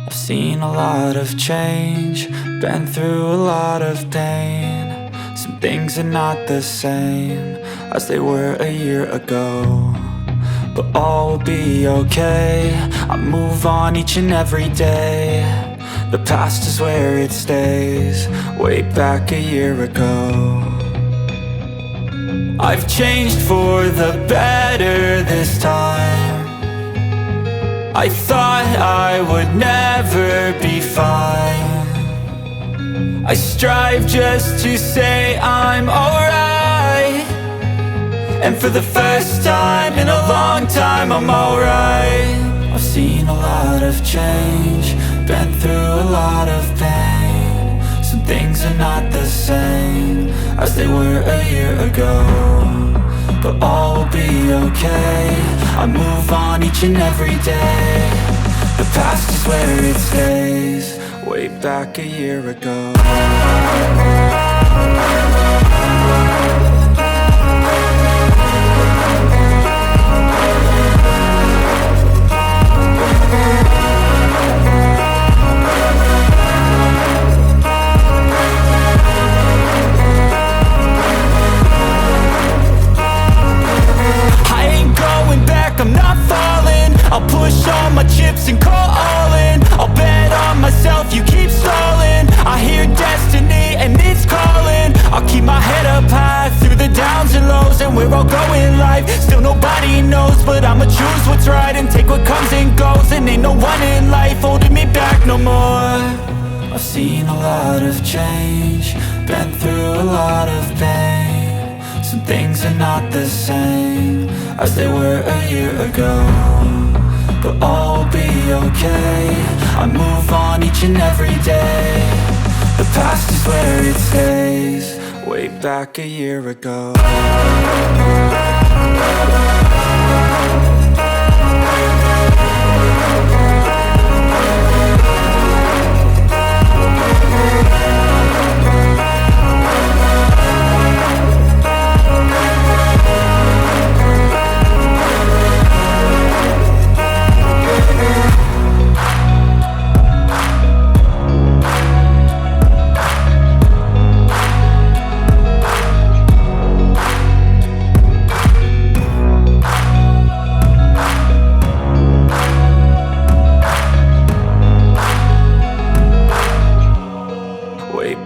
I've seen a lot of change, been through a lot of pain. Some things are not the same as they were a year ago, but all will be okay. I move on each and every day. The past is where it stays, way back a year ago. I've changed for the better this time. I thought I would never be fine. I strive just to say I'm alright, and for the first time in a long time I'm alright. I've seen a lot of change, been through a lot of pain. Some things are not the same as they were a year ago, but all will be okay. I move on each and every day. The past is where it stays, way back a year ago. I'm not falling, I'll push all my chips and call all in. I'll bet on myself, you keep stalling. I hear destiny and it's calling. I'll keep my head up high through the downs and lows, and we're all going life. Still nobody knows, but I'ma choose what's right and take what comes and goes. And ain't no one in life holding me back no more. I've seen a lot of change, been through a lot of pain. Some things are not the same as they were a year ago, but all will be okay. I move on each and every day. The past is where it stays, way back a year ago.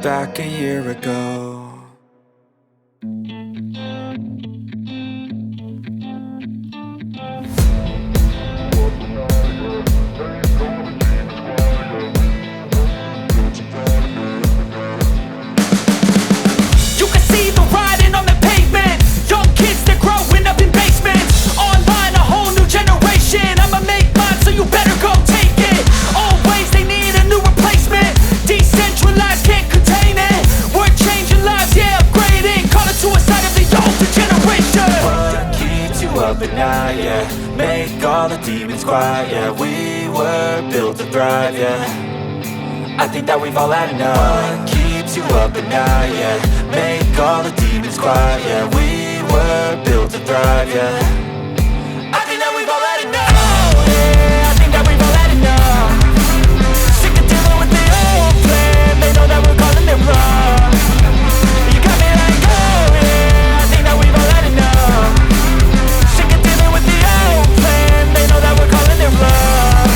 Back a year ago. At night, yeah, make all the demons quiet, yeah. We were built to thrive, yeah. I think that we've all had enough. What keeps you up at night, yeah, make all the demons quiet, yeah. We were built to thrive, yeah. I think that we've all had enough. Oh, yeah, I think that we've all had enough. Sick of dealing with the old plan. They know that we're calling it wrong. You got me like, oh yeah, I think that we've all had enough. They know that we're calling it love.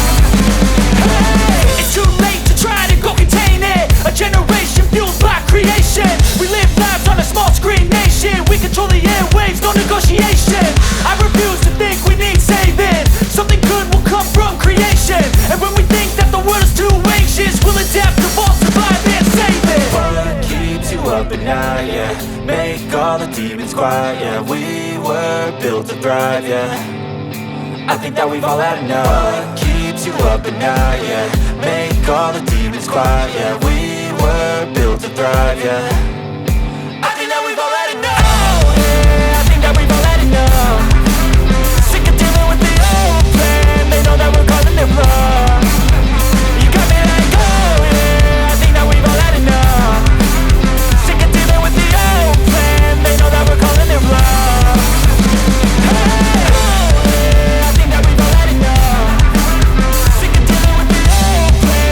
Hey, it's too late to try to go contain it. A generation fueled by creation. We live lives on a small screen nation. We control the airwaves, no negotiation. I refuse to think we need saving. Something good will come from creation. And when we think that the world is too anxious, we'll adapt, evolve, survive and save it. What keeps you up at night, yeah, make all the demons quiet, yeah. We were built to thrive, yeah. I think that we've all had enough. What keeps you up at night, yeah, make all the demons quiet, yeah. We were built to thrive, yeah. I think that we've all had enough. Oh, yeah, I think that we've all had enough. Sick of dealing with the old plan. They know that we're calling it wrong. You got me like, oh yeah, I think that we've all had enough. Sick of dealing with the old plan. They know that we're calling it wrong. Hey, I think that we've all had enough. Sick of dealing with the old plan.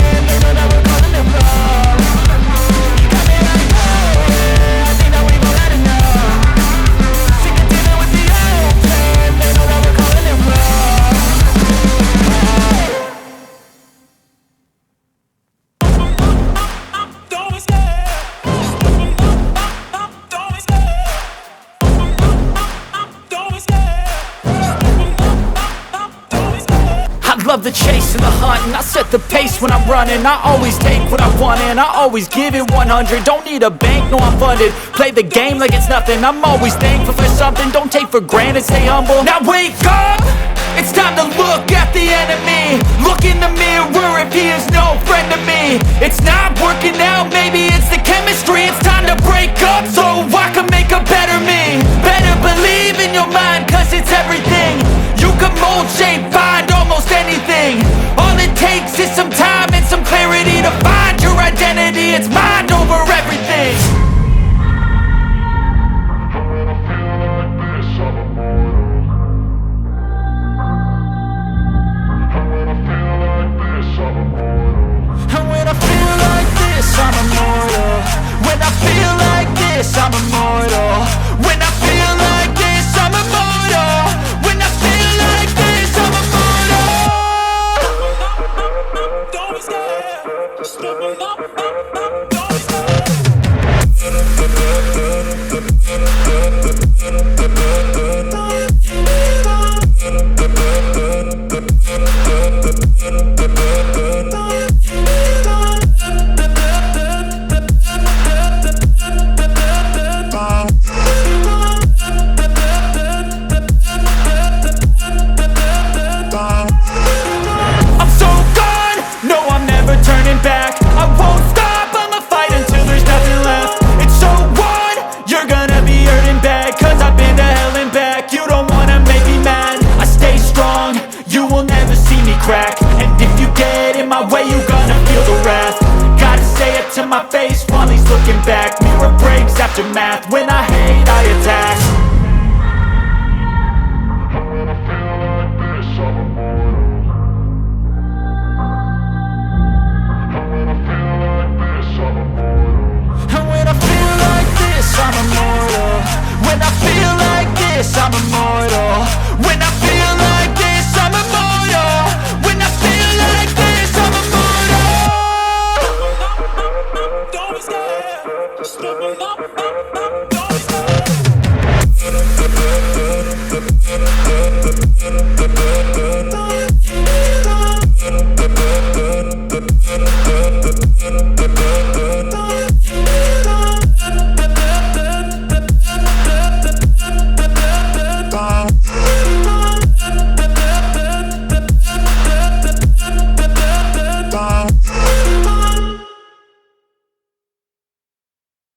hunt and I set the pace when I'm running. I always take what I want and I always give it 100. Don't need a bank, no I'm funded. Play the game like it's nothing. I'm always thankful for something. Don't take for granted, stay humble. Now wake up! It's time to look at the enemy. Look in the mirror if he is no friend to me. It's not working out, maybe it's the chemistry. It's time to break up so I can make a better me. Better believe in your mind, cause it's everything. You can mold, shape, find almost anything. All it takes is some time and some clarity to find your identity. It's my